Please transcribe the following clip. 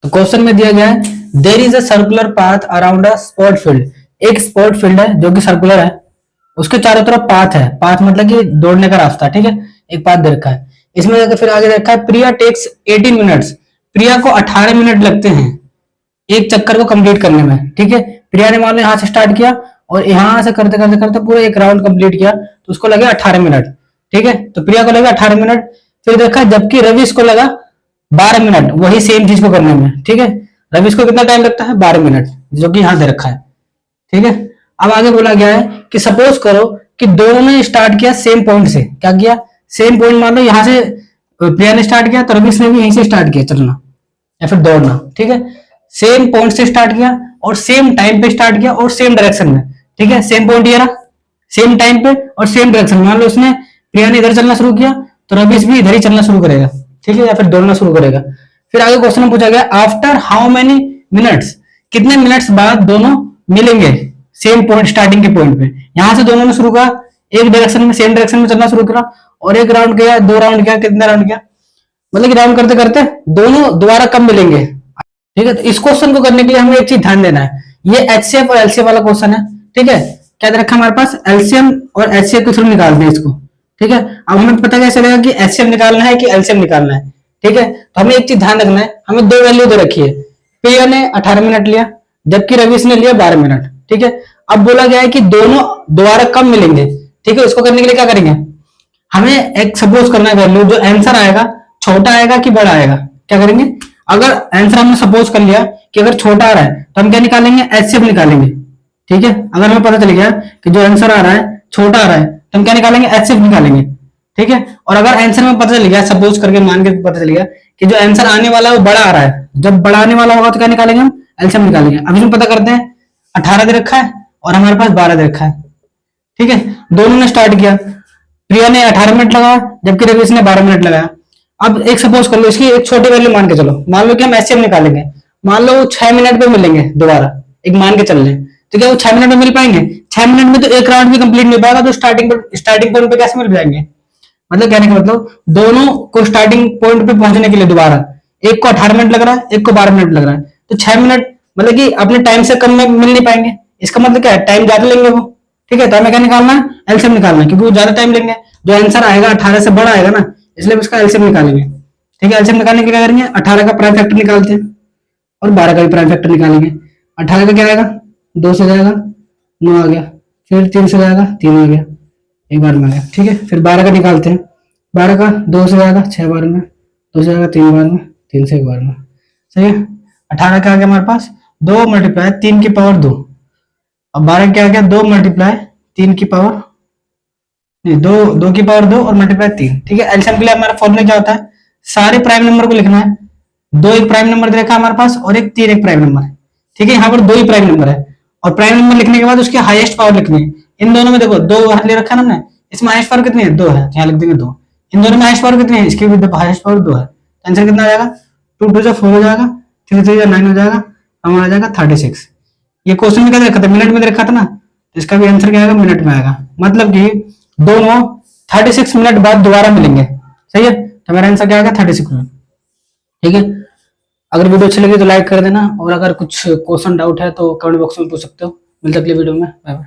तो क्वेश्चन में दिया गया है there is a circular path around a sport field. एक स्पोर्ट फील्ड है जो कि सर्कुलर है, उसके चारों तरफ पाथ है, पाथ मतलब कि दौड़ने का रास्ता, ठीक है। एक पाथ दे रखा है, इसमें जाकर फिर आगे रखा है प्रिया टेक्स 18 मिनट्स। प्रिया को 18 मिनट लगते हैं एक चक्कर को कंप्लीट करने में, ठीक है। प्रिया ने मान लो यहाँ से स्टार्ट किया और यहाँ से करते करते करते पूरा एक राउंड कंप्लीट किया तो उसको लगे 18 मिनट, ठीक है। तो प्रिया को लगे 18 मिनट। फिर देखा जबकि रविश को लगा 12 मिनट वही सेम चीज को करने में, ठीक है। रविश को कितना टाइम लगता है 12 मिनट, जो कि यहाँ दे रखा है, ठीक है। अब आगे बोला गया है कि सपोज करो कि दोनों ने स्टार्ट किया सेम पॉइंट से। क्या किया? सेम पॉइंट, मान लो यहाँ से प्रिया ने स्टार्ट किया तो रविश ने भी यहीं से स्टार्ट किया चलना या फिर दौड़ना, ठीक है। सेम पॉइंट से स्टार्ट किया और सेम टाइम पे स्टार्ट किया और सेम डायरेक्शन में, ठीक है। सेम पॉइंट ये रहा, सेम टाइम पे और सेम डायरेक्शन। मान लो उसने प्रिया ने इधर चलना शुरू किया तो रविश भी इधर ही चलना शुरू करेगा, ठीक है, या फिर दौड़ना शुरू करेगा। फिर आगे क्वेश्चन में पूछा गया आफ्टर हाउ मेनी मिनट्स, कितने मिनट्स बाद दोनों मिलेंगे सेम पॉइंट स्टार्टिंग के पॉइंट पे। यहां से दोनों ने शुरू करा एक डायरेक्शन में, सेम डायरेक्शन में चलना शुरू करा और एक राउंड किया, दो राउंड किया, कितना राउंड किया, मतलब कि राउंड करते करते दोनों दोबारा कब मिलेंगे, ठीक है। तो इस क्वेश्चन को करने के लिए हमें एक चीज ध्यान देना है, ये एचसीएफ और एलसीएम वाला क्वेश्चन है, ठीक है। क्या दे रखा है हमारे पास, एलसीएम और एचसीएफ के थ्रू निकालते हैं इसको, ठीक है। अब हमें पता कैसे चलेगा कि एचसीएफ निकालना है कि एलसीएम निकालना है, ठीक है। तो हमें एक चीज ध्यान रखना है, हमें दो वैल्यू दे रखी है, प्रिया ने 18 मिनट लिया जबकि रविश ने लिया 12 मिनट, ठीक है। अब बोला गया है कि दोनों दोबारा कब मिलेंगे, ठीक है। इसको करने के लिए क्या करेंगे, हमें एक सपोज करना है वैल्यू, जो आंसर आएगा छोटा आएगा कि बड़ा आएगा। क्या करेंगे, अगर आंसर हमने सपोज कर लिया कि अगर छोटा आ रहा है तो हम क्या निकालेंगे, एचसीएफ निकालेंगे, ठीक है। अगर हमें पता चल गया कि जो आंसर आ रहा है छोटा आ रहा है तो हम क्या निकालेंगे, एचसीएफ निकालेंगे, ठीक है। और अगर आंसर में पता चल गया, सपोज करके मान के पता चल गया कि जो आंसर आने वाला है वो बड़ा आ रहा है, जब बड़ा आने वाला होगा तो क्या निकालेंगे, हम एलसीएम निकालेंगे। अब इसमें पता करते हैं 18 दे रखा है और हमारे पास 12 दे रखा है, ठीक है। दोनों ने स्टार्ट किया, प्रिया ने 18 मिनट लगाया जबकि रविश ने 12 मिनट लगाया। अब एक सपोज कर लो, इसकी एक छोटी वैल्यू मान के चलो, मान लो कि हम एचसीएफ निकालेंगे, मान लो वो 6 मिनट पे मिलेंगे दोबारा, एक मान के चल रहे, तो क्या वो 6 मिनट में मिल पाएंगे? 6 मिनट में तो एक राउंड भी कंप्लीट नहीं पाएगा, तो स्टार्टिंग पॉइंट पे कैसे मिल जाएंगे? मतलब कहने का मतलब दोनों को स्टार्टिंग पॉइंट पे पहुंचने के लिए दोबारा एक को 18 मिनट लग रहा है, एक को 12 मिनट लग रहा है, तो 6 मिनट मतलब कि अपने टाइम से कम में मिल नहीं पाएंगे। इसका मतलब क्या है, टाइम ज्यादा लेंगे वो, ठीक है। तो हमें क्या निकालना है, एलसीएम निकालना है, क्योंकि वो ज्यादा टाइम लेंगे। जो आंसर आएगा 18 से बड़ा आएगा ना, इसलिए हम इसका एलसीएम निकालेंगे, ठीक है। एलसीएम निकालने के लिए क्या करेंगे, 18 का प्राइम फैक्टर निकालते हैं और 12 का भी प्राइम फैक्टर निकालेंगे। 18 का क्या आएगा, 2 से जाएगा 9 आ गया, फिर 3 से जाएगा 3 आ गया, एक बार में आ गया, ठीक है। फिर 12 का निकालते हैं, 12 का 2 से जाएगा 6 बार में, 2 से जाएगा 3 बार में, 3 से 1 बार में, सही है। 18 का आ गया हमारे पास 2 मल्टीप्लाई 3 की पावर 2, अब 12 क्या आ गया 2 मल्टीप्लाई 3 की पावर नहीं, 2 की पावर 2 और मल्टीप्लाई 3, ठीक है। एलसीएम के लिए हमारा फॉर्मूला क्या होता है, सारे प्राइम नंबर को लिखना है। 2 एक प्राइम नंबर दे रखा है हमारे पास और एक 3 एक प्राइम नंबर है, ठीक है। यहाँ पर 2 ही प्राइम नंबर है और प्राइम नंबर लिखने के बाद उसकी हाईएस्ट पावर लिखनी है। इन दोनों में देखो 2 ले रखा है हमने, इसमें हाईएस्ट पावर कितनी है, 2 है, यहाँ लिख देंगे 2। इन दोनों में हाईएस्ट पावर कितनी है, इसकी भी हाईएस्ट पावर 2 है, आंसर कितना आ जाएगा, 2 2 4 हो जाएगा, 3 3 9 हो जाएगा, हमारा आ जाएगा 36। ये क्वेश्चन में क्या रखा था, मिनट में रखा था ना, तो इसका भी आंसर क्या आएगा, मिनट में आएगा। मतलब कि दोनों 36 मिनट बाद दोबारा मिलेंगे, सही है। तो मेरा आंसर क्या आएगा, 36 मिनट, ठीक है। अगर वीडियो अच्छी लगी तो लाइक कर देना और अगर कुछ क्वेश्चन डाउट है तो कमेंट बॉक्स में पूछ सकते हो। मिलते अगले वीडियो में, बाय बाय।